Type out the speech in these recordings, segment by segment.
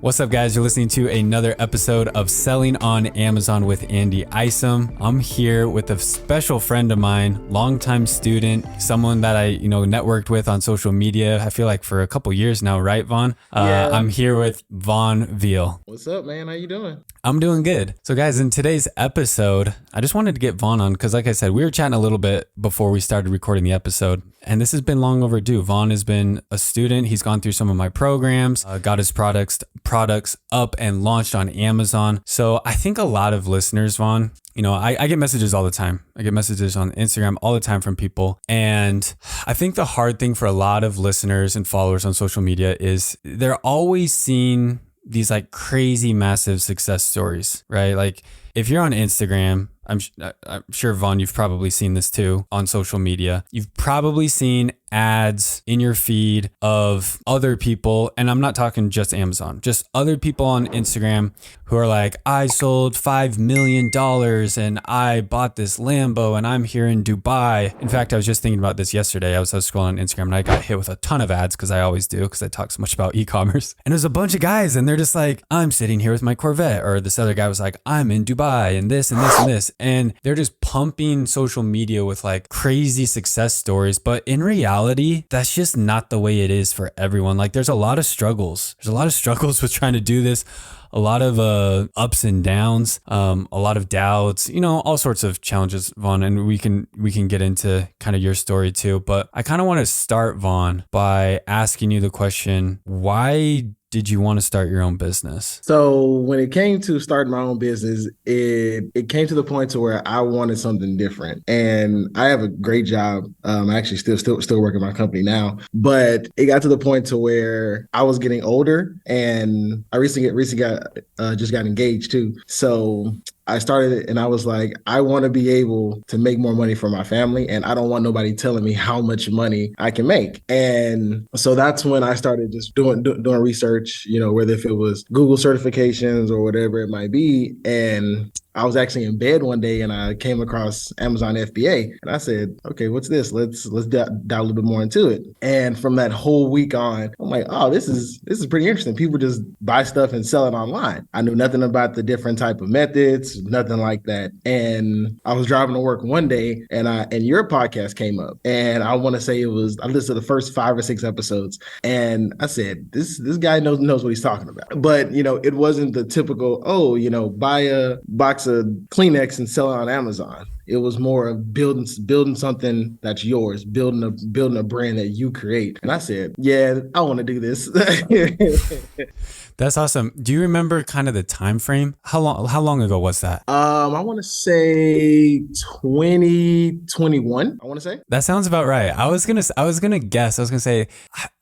What's up, guys? You're listening to another episode of Selling on Amazon with Andy Isom. I'm here with a special friend of mine, longtime student, someone that I, networked with on social media. I feel like for a couple years now, right, Vaughn? Yeah. I'm here with Vaughn Veal. What's up, man? How you doing? I'm doing good. So guys, in today's episode, I just wanted to get Vaughn on because like I said, we were chatting a little bit before we started recording the episode. And this has been long overdue. Vaughn has been a student. He's gone through some of my programs, got his products up and launched on Amazon. So I think a lot of listeners, Vaughn, I get messages all the time. I get messages on Instagram all the time from people. And I think the hard thing for a lot of listeners and followers on social media is they're always seeing these like crazy, massive success stories, right? Like if you're on Instagram, I'm sure, Vaughn, you've probably seen this too on social media. You've probably seen ads in your feed of other people, and I'm not talking just Amazon, just other people on Instagram who are like, I sold $5 million and I bought this Lambo and I'm here in Dubai. In fact, I was just thinking about this yesterday. I was scrolling on Instagram and I got hit with a ton of ads because I always do because I talk so much about e-commerce. And there's a bunch of guys and they're just like, I'm sitting here with my Corvette. Or this other guy was like, I'm in Dubai and this and this and this. And they're just pumping social media with like crazy success stories. But in reality, that's just not the way it is for everyone. Like there's a lot of struggles. There's a lot of struggles with trying to do this. A lot of ups and downs, a lot of doubts, all sorts of challenges, Vaughn. And we can get into kind of your story too. But I kind of want to start, Vaughn, by asking you the question, why did you want to start your own business? So when it came to starting my own business, it came to the point to where I wanted something different. And I have a great job. I actually still work at my company now, but it got to the point to where I was getting older, and I recently just got engaged too. So I started it and I was like, I want to be able to make more money for my family, and I don't want nobody telling me how much money I can make. And so that's when I started just doing research, whether if it was Google certifications or whatever it might be. And I was actually in bed one day and I came across Amazon FBA and I said, okay, what's this? Let's dive a little bit more into it. And from that whole week on, I'm like, oh, this is pretty interesting. People just buy stuff and sell it online. I knew nothing about the different type of methods, nothing like that. And I was driving to work one day and your podcast came up, and I want to say I listened to the first 5 or 6 episodes, and I said, this guy knows what he's talking about. But it wasn't the typical, buy a box of Kleenex and sell it on Amazon. It was more of building something that's yours, building a brand that you create. And I said, yeah, I want to do this. That's awesome. Do you remember kind of the time frame? How long ago was that? I want to say 2021. I want to say that sounds about right. I was gonna guess. I was gonna say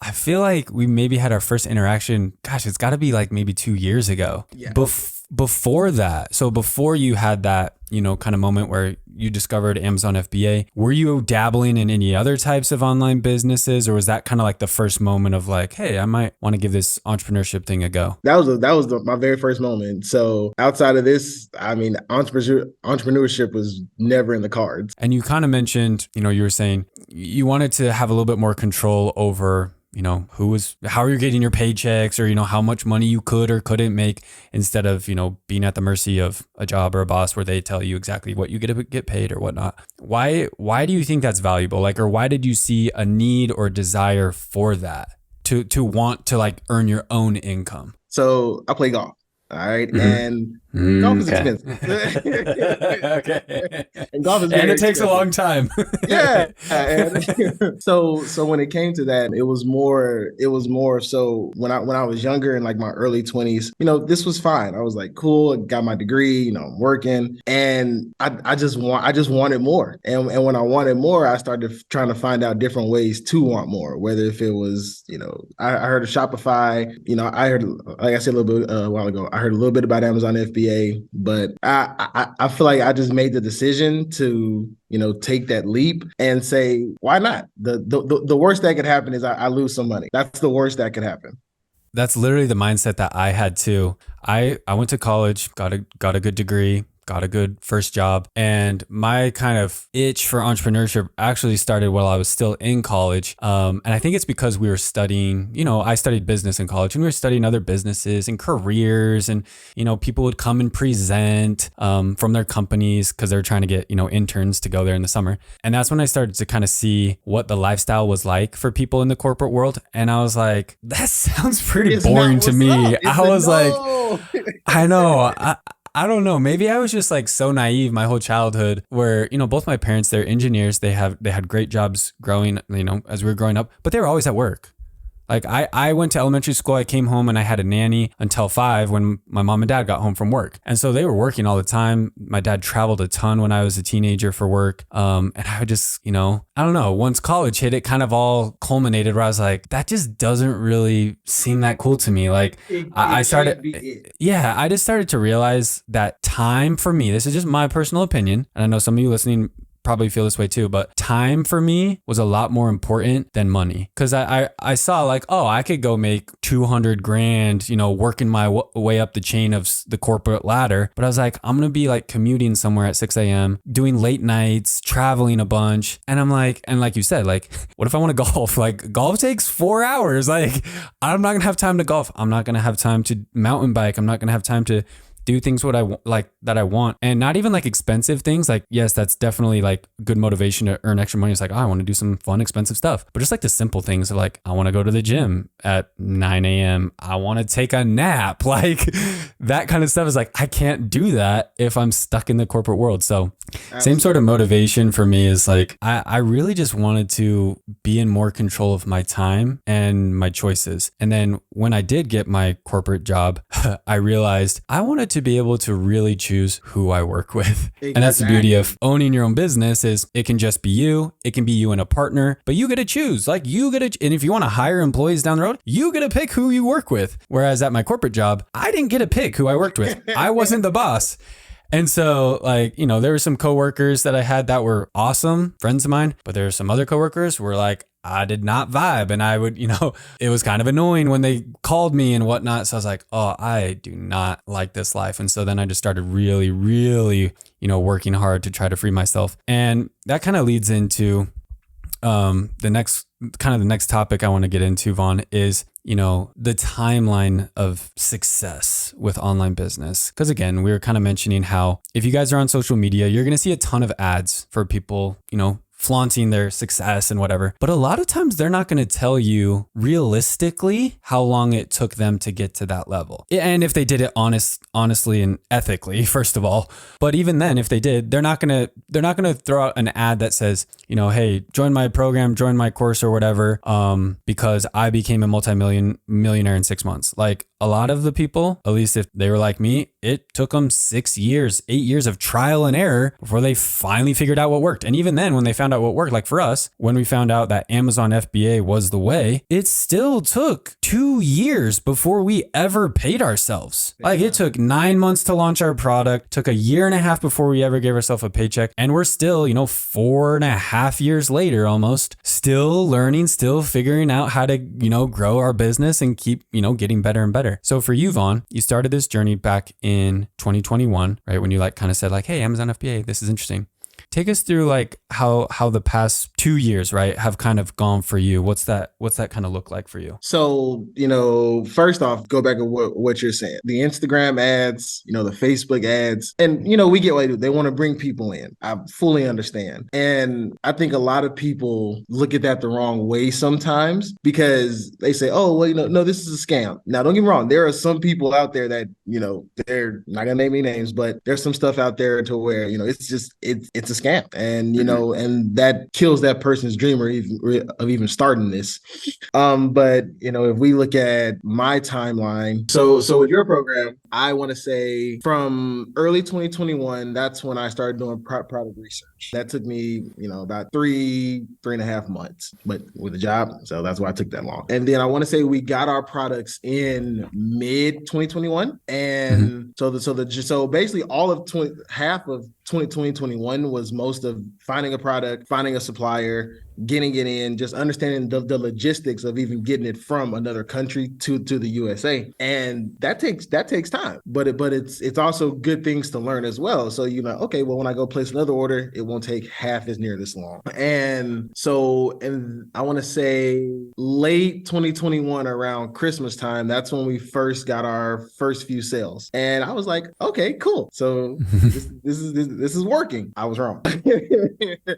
I feel like we maybe had our first interaction. Gosh, it's got to be like maybe 2 years ago. Yeah. Before that, so before you had that, kind of moment where you discovered Amazon FBA, were you dabbling in any other types of online businesses, or was that kind of like the first moment of like, hey, I might want to give this entrepreneurship thing a go? That was my very first moment. So outside of this, I mean, entrepreneurship was never in the cards. And you kind of mentioned, you were saying you wanted to have a little bit more control over how you're getting your paychecks, or, how much money you could or couldn't make, instead of, being at the mercy of a job or a boss where they tell you exactly what you get paid or whatnot. Why do you think that's valuable? Like, or why did you see a need or desire for that to want to like earn your own income? So I play golf. All right. Mm-hmm. And golf is expensive. Okay. And golf is it takes a long time. Yeah. And so when it came to that, it was more so when I was younger, in like my early 20s, this was fine. I was like, cool, I got my degree, I'm working, and I just wanted more. And when I wanted more, I started trying to find out different ways to want more, whether if it was, I heard of Shopify, I heard, like I said a little bit a while ago, I heard a little bit about Amazon FBA, but I feel like I just made the decision to, take that leap and say, why not? The worst that could happen is I lose some money. That's the worst that could happen. That's literally the mindset that I had too. I went to college, got a good degree, got a good first job. And my kind of itch for entrepreneurship actually started while I was still in college. And I think it's because we were studying, I studied business in college, and we were studying other businesses and careers. And, people would come and present from their companies because they're trying to get, interns to go there in the summer. And that's when I started to kind of see what the lifestyle was like for people in the corporate world. And I was like, that sounds pretty boring to me. I was like, I know. I don't know. Maybe I was just like so naive my whole childhood where, both my parents, they're engineers. They had great jobs growing, as we were growing up, but they were always at work. Like I went to elementary school, I came home and I had a nanny until 5 when my mom and dad got home from work. And so they were working all the time. My dad traveled a ton when I was a teenager for work. And I would just, I don't know, once college hit, it kind of all culminated where I was like, that just doesn't really seem that cool to me. Like I just started to realize that time for me, this is just my personal opinion. And I know some of you listening probably feel this way too, but time for me was a lot more important than money. Cause I saw like, oh, I could go make 200 grand, working my way up the chain of the corporate ladder. But I was like, I'm going to be like commuting somewhere at 6 a.m., doing late nights, traveling a bunch. And I'm like, and like you said, like, what if I want to golf? Like golf takes 4 hours. Like I'm not going to have time to golf. I'm not going to have time to mountain bike. I'm not going to have time to do things what I like that I want, and not even like expensive things. Like, yes, that's definitely like good motivation to earn extra money. It's like, oh, I want to do some fun, expensive stuff, but just like the simple things like, I want to go to the gym at 9 a.m. I want to take a nap. Like that kind of stuff is like, I can't do that if I'm stuck in the corporate world. So same sort of motivation for me is like, I really just wanted to be in more control of my time and my choices. And then when I did get my corporate job, I realized I wanted to be able to really choose who I work with. Exactly. And that's the beauty of owning your own business is it can just be you. It can be you and a partner, but you get to choose. Like and if you want to hire employees down the road, you get to pick who you work with. Whereas at my corporate job, I didn't get to pick who I worked with. I wasn't the boss. And so like, there were some coworkers that I had that were awesome, friends of mine, but there were some other coworkers who were like, I did not vibe. And I would, it was kind of annoying when they called me and whatnot. So I was like, oh, I do not like this life. And so then I just started really, really, working hard to try to free myself. And that kind of leads into the next topic I want to get into, Vaughn, is the timeline of success with online business. Because again, we were kind of mentioning how if you guys are on social media, you're going to see a ton of ads for people, flaunting their success and whatever. But a lot of times they're not going to tell you realistically how long it took them to get to that level. And if they did it honestly and ethically, first of all. But even then, if they did, they're not going to throw out an ad that says, hey, join my program, join my course or whatever, because I became a millionaire in 6 months. Like a lot of the people, at least if they were like me, it took them 6 years, 8 years of trial and error before they finally figured out what worked. And even then, when they found out what worked, like for us, when we found out that Amazon FBA was the way, it still took 2 years before we ever paid ourselves. Like it took 9 months to launch our product, took a year and a half before we ever gave ourselves a paycheck. And we're still, 4.5 years later, almost still learning, still figuring out how to, grow our business and keep, getting better and better. So for you, Vaughn, you started this journey back in 2021, right? When you kind of said hey, Amazon FBA, this is interesting. Take us through how the past 2 years, right, have kind of gone for you. What's that kind of look like for you? So, first off, go back to what you're saying. The Instagram ads, the Facebook ads, and, we get what they do. They want to bring people in. I fully understand. And I think a lot of people look at that the wrong way sometimes because they say, oh, well, no, this is a scam. Now, don't get me wrong. There are some people out there that, they're not going to name any names, but there's some stuff out there to where, it's a scam. And, and that kills that person's dream of even starting this. But, if we look at my timeline, so with your program, I want to say from early 2021, that's when I started doing product research. That took me, about 3.5 months, but with a job. So that's why it took that long. And then I want to say we got our products in mid 2021. And so basically all of half of 2021 was most of finding a product, finding a supplier, getting it in, just understanding the logistics of even getting it from another country to the USA. And that takes time. But it's also good things to learn as well. So you're like, okay, well, when I go place another order, it won't take half as near this long. And so, and I want to say late 2021, around Christmas time, that's when we first got our first few sales. And I was like, okay, cool. So this is working. I was wrong.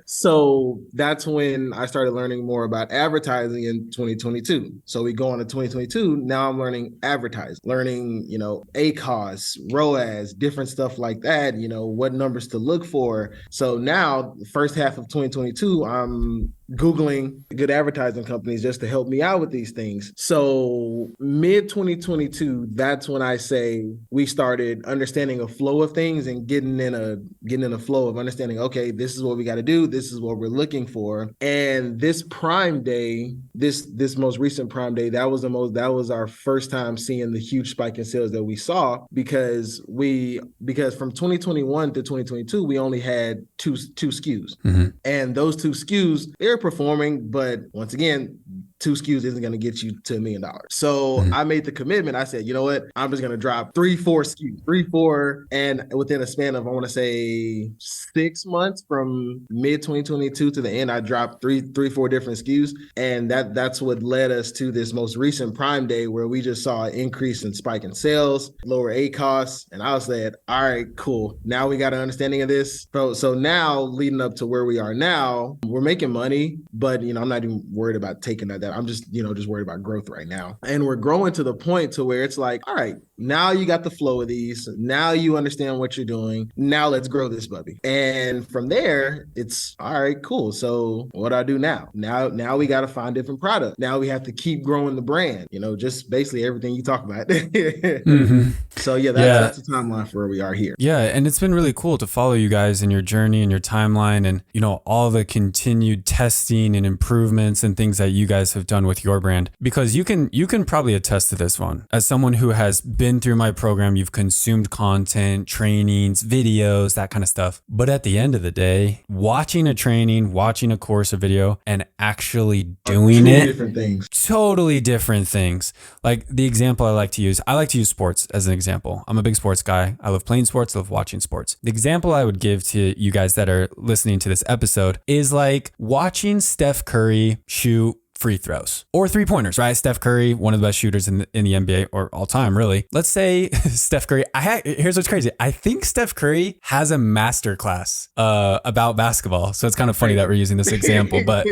So that's when I started learning more about advertising in 2022. So we go on to 2022. Now I'm learning advertising, learning, ACOS, ROAS, different stuff like that, what numbers to look for. So now the first half of 2022, I'm Googling good advertising companies just to help me out with these things. So mid 2022, that's when I say we started understanding a flow of things and getting in a flow of understanding, okay, this is what we got to do. This is what we're looking for. And this Prime Day, this most recent Prime Day, that was our first time seeing the huge spike in sales that we saw because from 2021 to 2022, we only had two SKUs. Mm-hmm. And those two SKUs, they're performing, but once again, 2 SKUs isn't going to get you to $1 million. So I made the commitment. I said, you know what? I'm just going to drop 3-4 SKUs, and within a span of, I want to say 6 months from mid 2022 to the end, I dropped 3-4 different SKUs. And that's what led us to this most recent Prime Day where we just saw an increase in spike in sales, lower ACOS. And I said, all right, cool. Now we got an understanding of this. So now leading up to where we are now, we're making money, but I'm not even worried about taking that. I'm just worried about growth right now. And we're growing to the point to where it's like, all right, now you got the flow of these. Now you understand what you're doing. Now let's grow this puppy. And from there, it's all right, cool. So what do I do now? Now we got to find different products. Now we have to keep growing the brand, just basically everything you talk about. Mm-hmm. So that's the timeline for where we are here. Yeah. And it's been really cool to follow you guys in your journey and your timeline and, all the continued testing and improvements and things that you guys have done with your brand, because you can probably attest to this one. As someone who has been through my program, you've consumed content, trainings, videos, that kind of stuff. But at the end of the day, watching a training, watching a course or video and actually doing it, different things. Totally different things. Like the example I like to use sports as an example. I'm a big sports guy. I love playing sports, I love watching sports. The example I would give to you guys that are listening to this episode is like watching Steph Curry shoot free throws or 3-pointers, right? Steph Curry, one of the best shooters in the NBA or all time, really. Let's say Steph Curry, here's what's crazy. I think Steph Curry has a master class about basketball. So it's kind of funny that we're using this example, but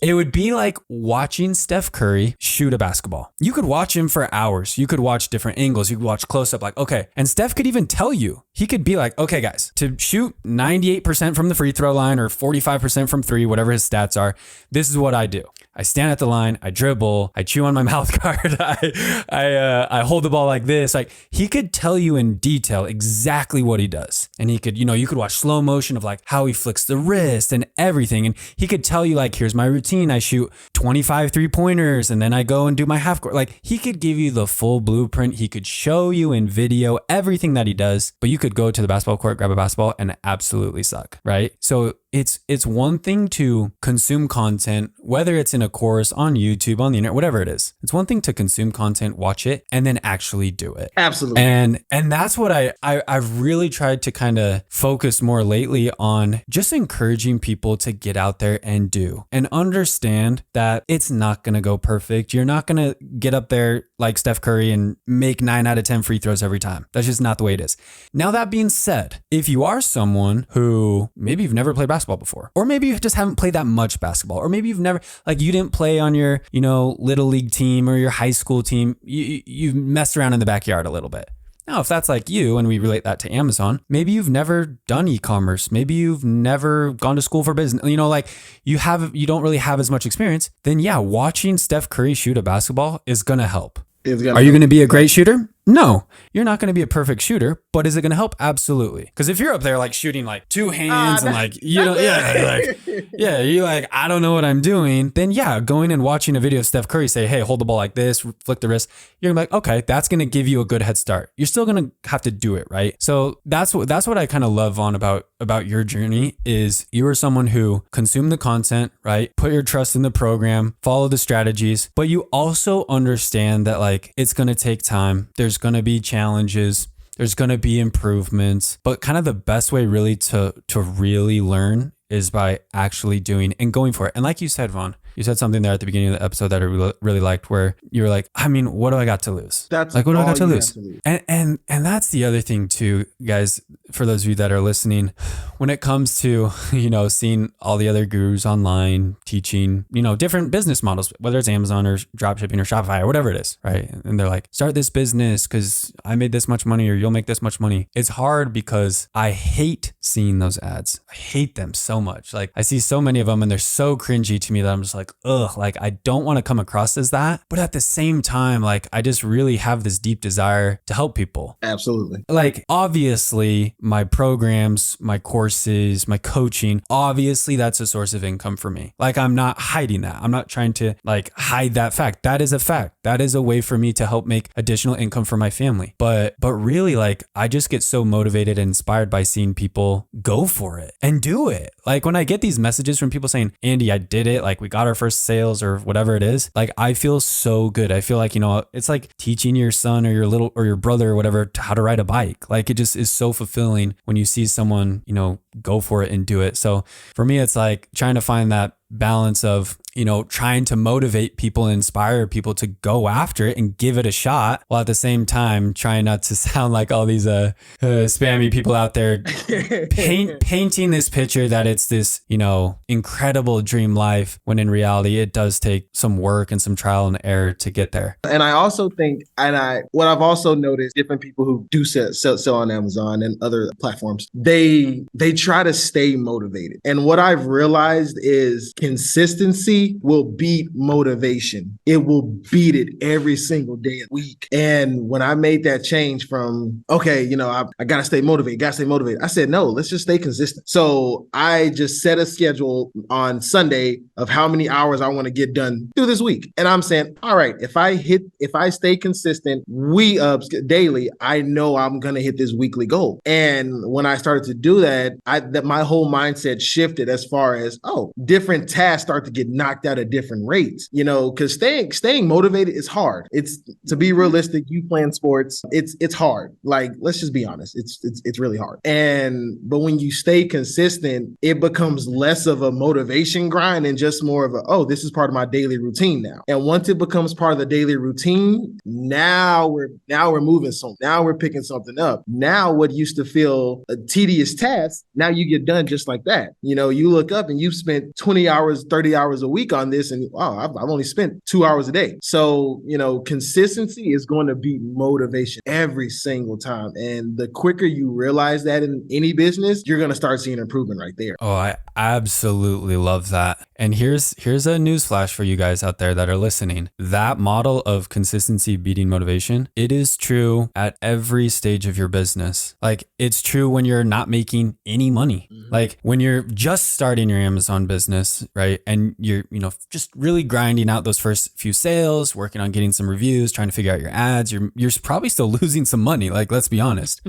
it would be like watching Steph Curry shoot a basketball. You could watch him for hours. You could watch different angles. You could watch close up, like, okay. And Steph could even tell you, he could be like, okay, guys, to shoot 98% from the free throw line or 45% from 3, whatever his stats are, this is what I do. I stand at the line, I dribble, I chew on my mouth guard, I hold the ball like this. Like he could tell you in detail exactly what he does. And he could, you could watch slow motion of like how he flicks the wrist and everything. And he could tell you like, here's my routine. I shoot 25 3-pointers and then I go and do my half court. Like he could give you the full blueprint. He could show you in video everything that he does, but you could go to the basketball court, grab a basketball and absolutely suck, right? So it's one thing to consume content, whether it's in a course, on YouTube, on the internet, whatever it is. It's one thing to consume content, watch it, and then actually do it. Absolutely. And that's what I've really tried to kind of focus more lately on, just encouraging people to get out there and do and understand that it's not going to go perfect. You're not going to get up there like Steph Curry and make 9 out of 10 free throws every time. That's just not the way it is. Now, that being said, if you are someone who maybe you've never played basketball before, or maybe you just haven't played that much basketball, or maybe you've never, like you didn't play on your, little league team or your high school team, you've messed around in the backyard a little bit. Now, if that's like you, and we relate that to Amazon, maybe you've never done e-commerce, maybe you've never gone to school for business, like you don't really have as much experience, then yeah, watching Steph Curry shoot a basketball is going to help. Are you going to be a great shooter? No, you're not going to be a perfect shooter, But is it going to help? Absolutely. Because if you're up there like shooting like two hands and like, you know, you're like, I don't know what I'm doing. Then yeah, going and watching a video of Steph Curry say, hey, hold the ball like this, flick the wrist. You're gonna be like, okay, that's going to give you a good head start. You're still going to have to do it, right? So that's what I kind of love on about your journey is you are someone who consumed the content, right? Put your trust in the program, follow the strategies, but you also understand that like it's going to take time. There's going to be challenges. There's going to be improvements, but kind of the best way really to really learn is by actually doing and going for it. And like you said, Vaughn, you said something there at the beginning of the episode that I really liked where you were like, I mean, what do I got to lose? That's like, what do I got to all you lose? have to lose. And that's the other thing too, guys, for those of you that are listening, when it comes to, you know, seeing all the other gurus online teaching, you know, different business models, whether it's Amazon or dropshipping or Shopify or whatever it is, right? And they're like, start this business because I made this much money or you'll make this much money. It's hard because I hate seeing those ads. I hate them so much. Like I see so many of them and they're so cringy to me that I'm just like, ugh, like I don't want to come across as that. But at the same time, like I just really have this deep desire to help people. Absolutely. Like obviously my programs, my courses, my coaching, obviously that's a source of income for me. Like I'm not hiding that. I'm not trying to like hide that fact. That is a fact. That is a way for me to help make additional income for my family. But really like I just get so motivated and inspired by seeing people go for it and do it. Like when I get these messages from people saying, Andy, I did it. Like we got our first sales or whatever it is. Like I feel so good. I feel like, you know, it's like teaching your son or your brother or whatever how to ride a bike. Like it just is so fulfilling when you see someone, you know, go for it and do it. So for me, it's like trying to find that balance of, you know, trying to motivate people and inspire people to go after it and give it a shot while at the same time trying not to sound like all these spammy people out there painting this picture that it's this, you know, incredible dream life when in reality it does take some work and some trial and error to get there. And I also think, what I've also noticed, different people who do sell on Amazon and other platforms, they try to stay motivated. And what I've realized is consistency will beat motivation. It will beat it every single day of the week. And when I made that change from, okay, you know, I got to stay motivated, I said, no, let's just stay consistent. So I just set a schedule on Sunday of how many hours I want to get done through this week. And I'm saying, all right, if I stay consistent, daily, I know I'm going to hit this weekly goal. And when I started to do that, my whole mindset shifted as far as, different tasks start to get knocked out at different rates, you know, because staying motivated is hard. It's, to be realistic, you playing sports, it's hard. Like, let's just be honest. It's really hard. But when you stay consistent, it becomes less of a motivation grind and just more of this is part of my daily routine now. And once it becomes part of the daily routine, now we're moving something. Now we're picking something up. Now what used to feel a tedious task, now you get done just like that. You know, you look up and you've spent 20 hours, 30 hours a week on this, and I've only spent 2 hours a day. So, you know, consistency is going to beat motivation every single time. And the quicker you realize that in any business, you're going to start seeing improvement right there. Oh, I absolutely love that. And here's a newsflash for you guys out there that are listening. That model of consistency beating motivation, it is true at every stage of your business. Like it's true when you're not making any money. Mm-hmm. Like when you're just starting your Amazon business, right? And you're, you know, just really grinding out those first few sales, working on getting some reviews, trying to figure out your ads. You're probably still losing some money. Like, let's be honest.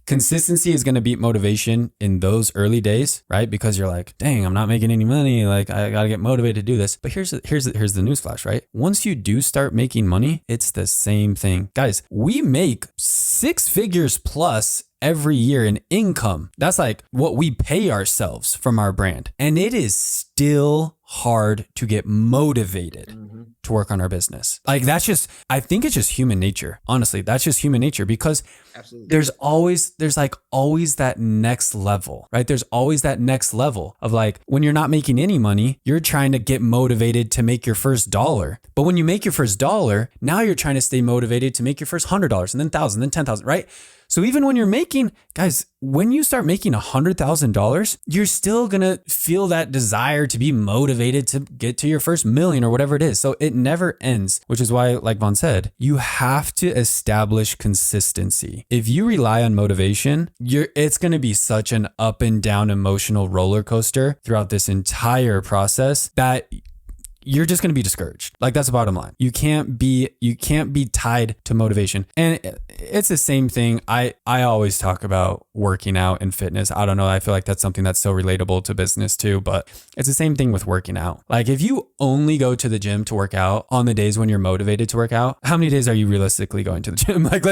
Consistency is going to beat motivation in those early days, right? Because you're like, dang, I'm not making any money. Like I got to get motivated to do this. But here's the newsflash, right? Once you do start making money, it's the same thing. Guys, we make 6 figures plus every year in income. That's like what we pay ourselves from our brand. And it is still hard to get motivated to work on our business. Like I think it's just human nature. Honestly, that's just human nature because Absolutely. there's always that next level, right? There's always that next level of like, when you're not making any money, you're trying to get motivated to make your first $1. But when you make your first $1, now you're trying to stay motivated to make your first $100 and then $1,000, then $10,000, right? So even when you're making, guys, when you start making $100,000, you're still going to feel that desire to be motivated to get to your first million or whatever it is. So it never ends, which is why, like Vaughn said, you have to establish consistency. If you rely on motivation, it's going to be such an up and down emotional roller coaster throughout this entire process that you're just going to be discouraged. Like, that's the bottom line. You can't be tied to motivation. And it's the same thing. I always talk about working out and fitness. I don't know. I feel like that's something that's so relatable to business too, but it's the same thing with working out. Like, if you only go to the gym to work out on the days when you're motivated to work out, how many days are you realistically going to the gym? Like,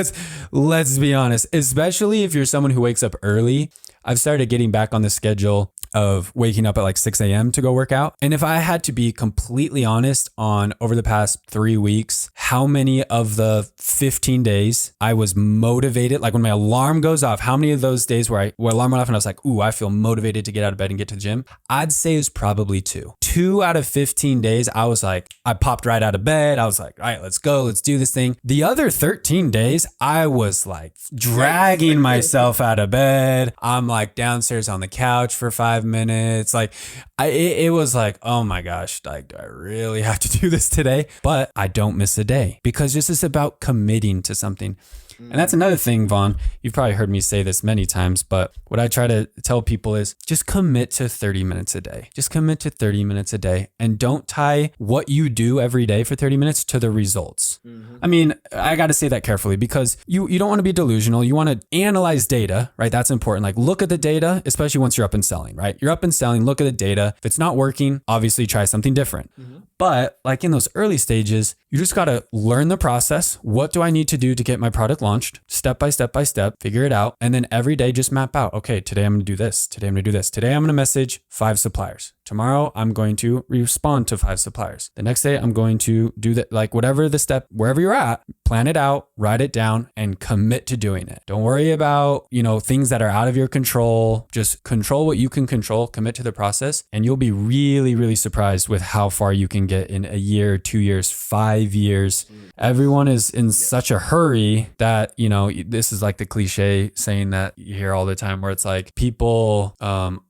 let's be honest, especially if you're someone who wakes up early. I've started getting back on the schedule of waking up at like 6 a.m. to go work out. And if I had to be completely honest on over the past 3 weeks, how many of the 15 days I was motivated, like when my alarm goes off, how many of those days where alarm went off and I was like, ooh, I feel motivated to get out of bed and get to the gym? I'd say it's probably 2. 2 out of 15 days, I was like, I popped right out of bed. I was like, all right, let's go. Let's do this thing. The other 13 days, I was like dragging myself out of bed. I'm like downstairs on the couch for 5 minutes. Like it was like, oh my gosh, like, do I really have to do this today? But I don't miss a day because this is about committing to something. And that's another thing, Vaughn, you've probably heard me say this many times, but what I try to tell people is just commit to 30 minutes a day. Just commit to 30 minutes a day and don't tie what you do every day for 30 minutes to the results. I mean, I got to say that carefully because you don't want to be delusional. You want to analyze data, right? That's important. Like, look at the data, especially once you're up and selling, right? You're up and selling, look at the data. If it's not working, obviously try something different. But like in those early stages, you just got to learn the process. What do I need to do to get my product launched? Step by step by step, figure it out. And then every day just map out, okay, today I'm going to do this. Today I'm going to do this. Today I'm going to message 5 suppliers. Tomorrow, I'm going to respond to 5 suppliers. The next day, I'm going to do that, like whatever the step, wherever you're at, plan it out, write it down, and commit to doing it. Don't worry about, things that are out of your control. Just control what you can control, commit to the process, and you'll be really, really surprised with how far you can get in a year, 2 years, 5 years. Everyone is in such a hurry that, this is like the cliche saying that you hear all the time where it's like people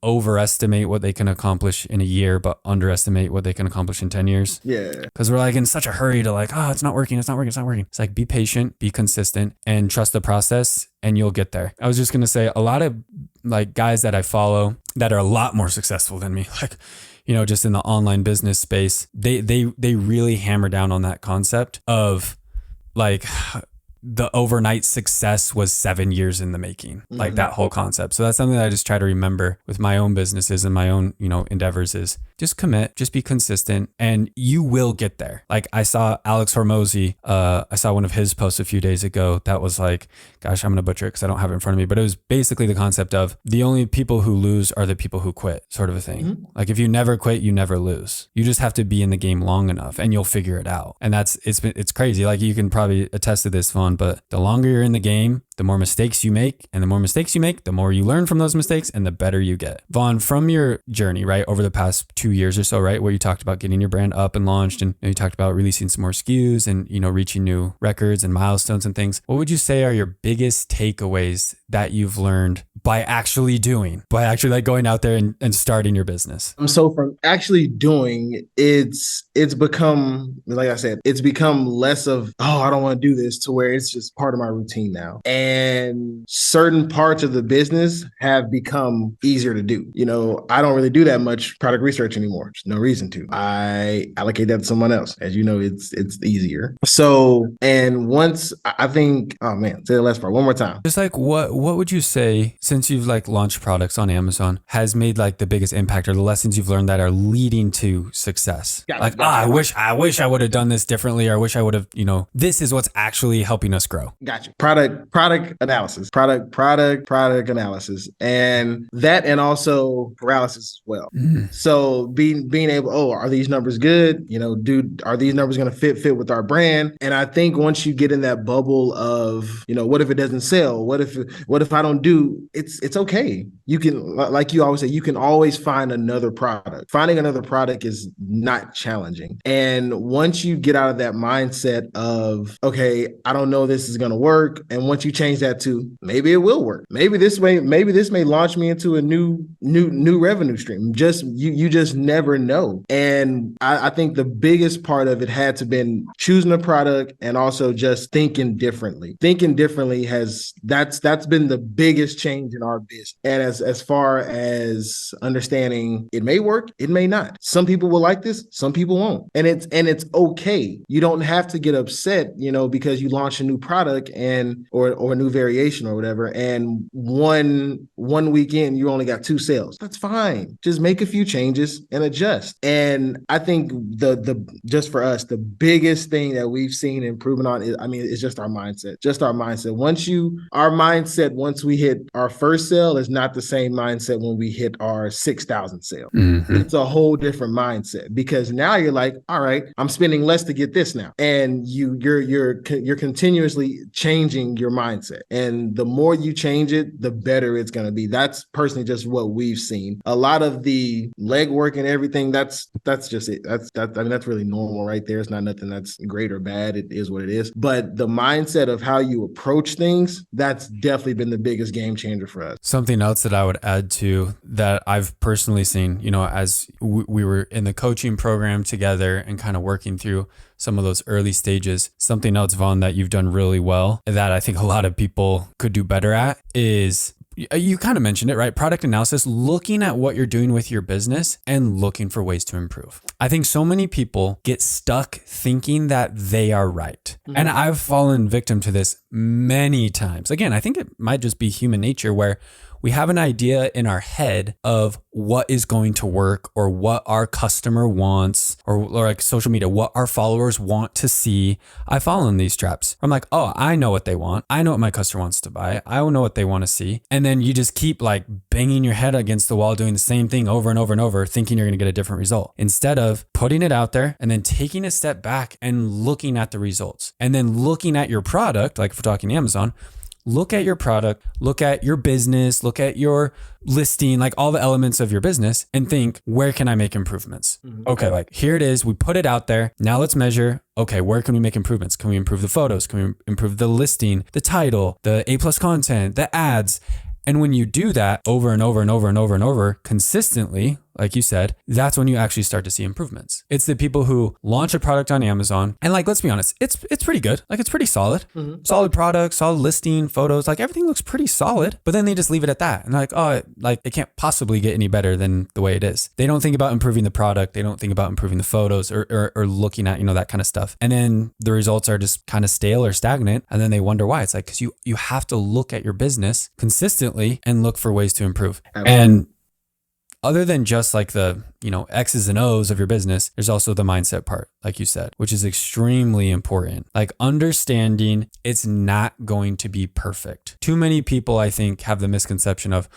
overestimate what they can accomplish in a year, but underestimate what they can accomplish in 10 years. Yeah. Because we're like in such a hurry to like, oh, it's not working. It's like, be patient, be consistent, and trust the process, and you'll get there. I was just going to say a lot of like guys that I follow that are a lot more successful than me, like, just in the online business space, they really hammer down on that concept of like the overnight success was 7 years in the making, like that whole concept. So that's something that I just try to remember with my own businesses and my own, endeavors is just commit, just be consistent, and you will get there. Like I saw Alex Hormozy, I saw one of his posts a few days ago that was like, gosh, I'm going to butcher it because I don't have it in front of me, but it was basically the concept of the only people who lose are the people who quit, sort of a thing. Like if you never quit, you never lose. You just have to be in the game long enough and you'll figure it out. And it's crazy. Like you can probably attest to this, Vaughn, but the longer you're in the game, the more mistakes you make, and the more mistakes you make, the more you learn from those mistakes and the better you get. Vaughn, from your journey, right, over the past 2 years or so, right, where you talked about getting your brand up and launched, and you talked about releasing some more SKUs and, reaching new records and milestones and things. What would you say are your biggest takeaways that you've learned by actually like going out there and starting your business? So from actually doing, it's become, like I said, it's become less of, oh, I don't want to do this, to where it's just part of my routine now. And certain parts of the business have become easier to do. I don't really do that much product research anymore. There's no reason to. I allocate that to someone else. As you know, it's easier. So, and once I think, oh man, say the last part one more time. Just like what would you say, since you've like launched products on Amazon, has made like the biggest impact, or the lessons you've learned that are leading to success? I wish I would have done this differently, or I wish I would have, this is what's actually helping us grow. Gotcha. Product analysis, product analysis, and that, and also paralysis as well. So being able, are these numbers good? Are these numbers going to fit with our brand? And I think once you get in that bubble of, what if it doesn't sell? What if I don't do? it's okay. You can, like you always say, you can always find another product. Finding another product is not challenging. And once you get out of that mindset of, okay, I don't know this is going to work, and once you change that to maybe it will work, maybe this may launch me into a new revenue stream. Just you just never know. And I think the biggest part of it had to been choosing a product and also just thinking differently. Thinking differently that's been the biggest change in our business. And as far as understanding, it may work, it may not. Some people will like this, some people won't. And it's okay. You don't have to get upset, because you launch a new product or a new variation or whatever, and one weekend you only got 2 sales. That's fine. Just make a few changes and adjust. And I think the just for us, the biggest thing that we've seen improvement on is just our mindset. Just our mindset. Once we hit our first sale is not the same mindset when we hit our 6,000 sale. Mm-hmm. It's a whole different mindset, because now you're like, all right, I'm spending less to get this now. And you're continuously changing your mindset. And the more you change it, the better it's going to be. That's personally just what we've seen. A lot of the legwork and everything, that's just it. That's really normal right there. It's not nothing that's great or bad. It is what it is. But the mindset of how you approach things, that's definitely been the biggest game changer for us. Something else that I would add to that I've personally seen, as we were in the coaching program together and kind of working through some of those early stages, something else, Vaughn, that you've done really well that I think a lot of people could do better at is, you kind of mentioned it, right? Product analysis, looking at what you're doing with your business and looking for ways to improve. I think so many people get stuck thinking that they are right. Mm-hmm. And I've fallen victim to this many times. Again, I think it might just be human nature where we have an idea in our head of what is going to work or what our customer wants or like social media, what our followers want to see. I fall in these traps. I'm like, oh, I know what they want. I know what my customer wants to buy. I know what they want to see. And then you just keep like banging your head against the wall, doing the same thing over and over and over, thinking you're going to get a different result instead of putting it out there and then taking a step back and looking at the results and then looking at your product. Like if we're talking Amazon, look at your product, look at your business, look at your listing, like all the elements of your business and think, where can I make improvements? Mm-hmm. Okay, like here it is. We put it out there. Now let's measure. Okay, where can we make improvements? Can we improve the photos? Can we improve the listing, the title, the A+ content, the ads? And when you do that over and over and over and over and over consistently, like you said, that's when you actually start to see improvements. It's the people who launch a product on Amazon and like, let's be honest, it's pretty good. Like it's pretty solid, solid product, solid listing, photos, like everything looks pretty solid, but then they just leave it at that. And like, oh, like it can't possibly get any better than the way it is. They don't think about improving the product. They don't think about improving the photos or looking at, that kind of stuff. And then the results are just kind of stale or stagnant. And then they wonder why. It's like, because you have to look at your business consistently and look for ways to improve. Absolutely. And other than just like the, X's and O's of your business, there's also the mindset part, like you said, which is extremely important. Like understanding it's not going to be perfect. Too many people, I think, have the misconception of,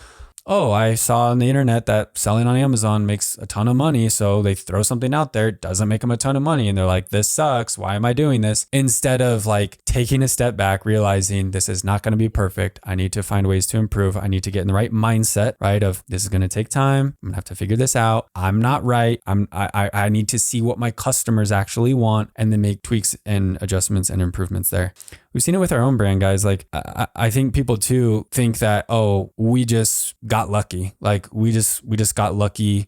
oh, I saw on the internet that selling on Amazon makes a ton of money. So they throw something out there, it doesn't make them a ton of money. And they're like, this sucks. Why am I doing this? Instead of like taking a step back, realizing this is not going to be perfect. I need to find ways to improve. I need to get in the right mindset, right? Of this is going to take time. I'm gonna have to figure this out. I'm not right. I need to see what my customers actually want and then make tweaks and adjustments and improvements there. We've seen it with our own brand, guys. Like I think people too think that, oh, we just got lucky. Like we just got lucky,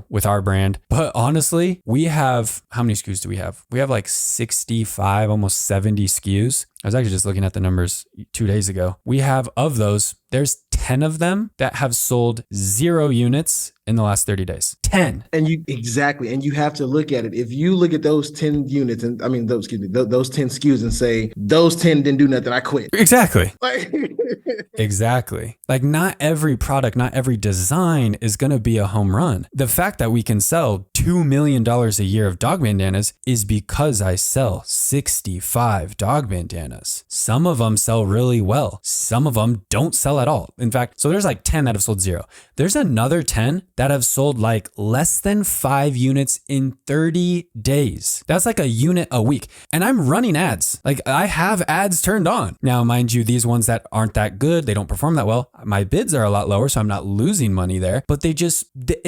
with our brand. But honestly, we have, how many SKUs do we have? We have like 65, almost 70 SKUs. I was actually just looking at the numbers 2 days ago. We have, of those, there's 10 of them that have sold 0 units in the last 30 days. 10. And you have to look at it. If you look at those 10 units and those 10 SKUs and say, those 10 didn't do nothing, I quit. Exactly. Exactly. Like not every product, not every design is going to be a home run. The fact that we can sell $2 million a year of dog bandanas is because I sell 65 dog bandanas. Some of them sell really well. Some of them don't sell at all. In fact, so there's like 10 that have sold 0. There's another 10 that have sold like less than 5 units in 30 days. That's like a unit a week. And I'm running ads. Like I have ads turned on. Now, mind you, these ones that aren't that good, they don't perform that well. my bids are a lot lower, so I'm not losing money there, but it's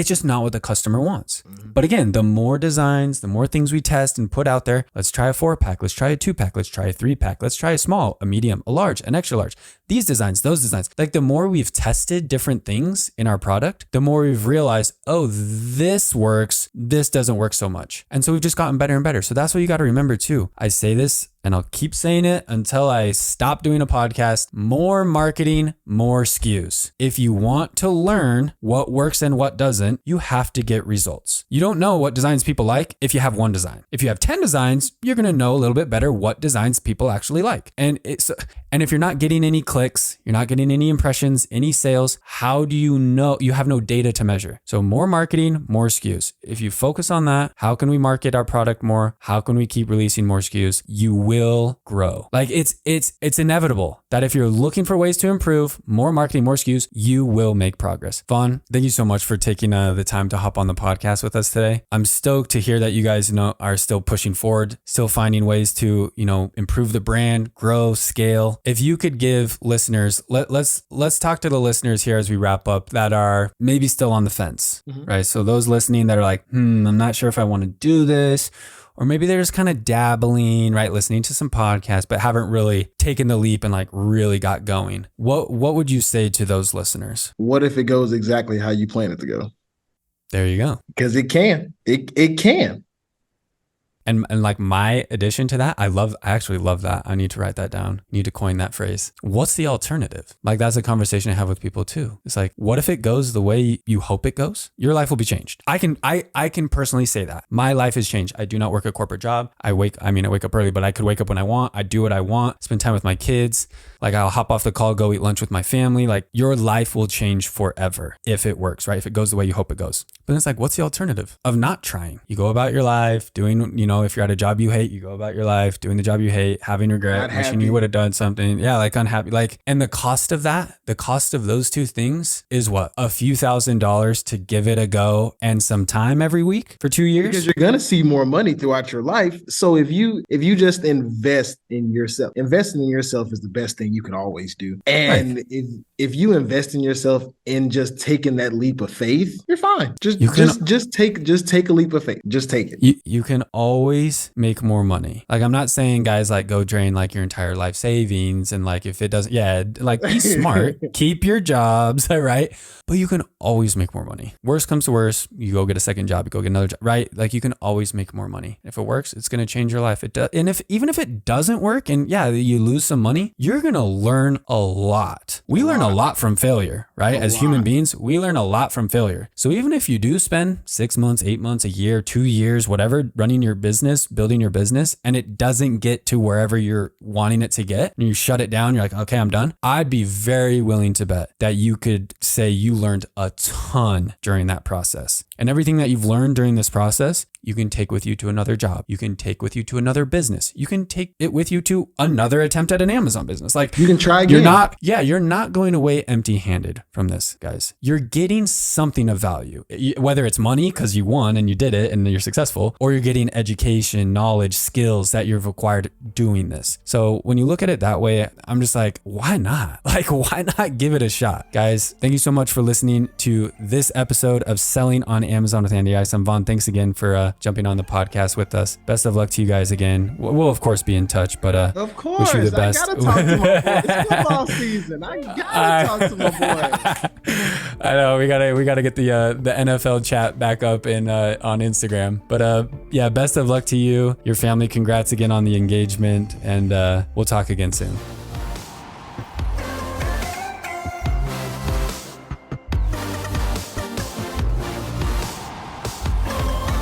just not what the customer wants. But again, the more designs, the more things we test and put out there, let's try a 4-pack, let's try a 2-pack, let's try a 3-pack, let's try a small, a medium, a large, an extra large, these designs, those designs. Like the more we've tested different things in our product, the more we've realized, oh, this works, this doesn't work so much. And so we've just gotten better and better. So that's what you got to remember too. I say this and I'll keep saying it until I stop doing a podcast. More marketing, more SKUs. If you want to learn what works and what doesn't, you have to get results. You don't know what designs people like if you have one design. If you have 10 designs, you're going to know a little bit better what designs people actually like. And if you're not getting any clicks, you're not getting any impressions, any sales, how do you know? You have no data to measure. So more marketing, more SKUs. If you focus on that, how can we market our product more? How can we keep releasing more SKUs? You will grow. Like it's inevitable that if you're looking for ways to improve, more marketing, more SKUs, you will make progress. Vaughn, thank you so much for taking the time to hop on the podcast with us today. I'm stoked to hear that you guys are still pushing forward, still finding ways to, improve the brand, grow, scale. If you could give listeners, let's talk to the listeners here as we wrap up that are maybe still on the fence, right? So those listening that are like, I'm not sure if I want to do this. Or maybe they're just kind of dabbling, right? Listening to some podcasts, but haven't really taken the leap and like really got going. What would you say to those listeners? What if it goes exactly how you plan it to go? There you go. Because it can. It can. And like my addition to that, I actually love that. I need to write that down. Need to coin that phrase. What's the alternative? Like that's a conversation I have with people too. It's like, what if it goes the way you hope it goes? Your life will be changed. I can personally say that. My life has changed. I do not work a corporate job. I wake up early, but I could wake up when I want. I do what I want, spend time with my kids. Like I'll hop off the call, go eat lunch with my family. Like your life will change forever if it works, right? If it goes the way you hope it goes. But it's like, what's the alternative of not trying? You go about your life doing, if you're at a job you hate, you go about your life doing the job you hate, having regret, wishing you would have done something. Yeah, like unhappy. Like, and the cost of those two things is what? A few $1,000s to give it a go and some time every week for 2 years. Because you're gonna see more money throughout your life. So if you just invest in yourself, investing in yourself is the best thing you can always do. And right. if you invest in yourself in just taking that leap of faith, you're fine. Just take a leap of faith. Just take it. You can always make more money. Like I'm not saying guys like go drain like your entire life savings and like if it doesn't, like be smart, keep your jobs, right? But you can always make more money. Worst comes to worst, you go get a second job, you go get another job, right? Like you can always make more money. If it works, it's going to change your life. It does. And even if it doesn't work and you lose some money, you're going to learn a lot. We learn a lot from failure, right? As human beings, we learn a lot from failure. So even if you do spend 6 months, 8 months, a year, 2 years, whatever, running your business, building your business, and it doesn't get to wherever you're wanting it to get, and you shut it down, you're like, okay, I'm done. I'd be very willing to bet that you could say you learned a ton during that process. And everything that you've learned during this process, you can take with you to another job. You can take with you to another business. You can take it with you to another attempt at an Amazon business. Like you can try again. You're not going away empty-handed from this, guys. You're getting something of value, whether it's money because you won and you did it and you're successful, or you're getting education, knowledge, skills that you've acquired doing this. So when you look at it that way, I'm just like, why not? Like, why not give it a shot? Guys, thank you so much for listening to this episode of Selling on Amazon with Andy Isom. Vaughn, thanks again for jumping on the podcast with us. Best of luck to you guys again. We'll of course be in touch, but of course, wish you the best. I gotta talk to my boy. It's football season. I gotta talk to my boy. I know we gotta get the NFL chat back up on Instagram. But best of luck to you, your family. Congrats again on the engagement, and we'll talk again soon.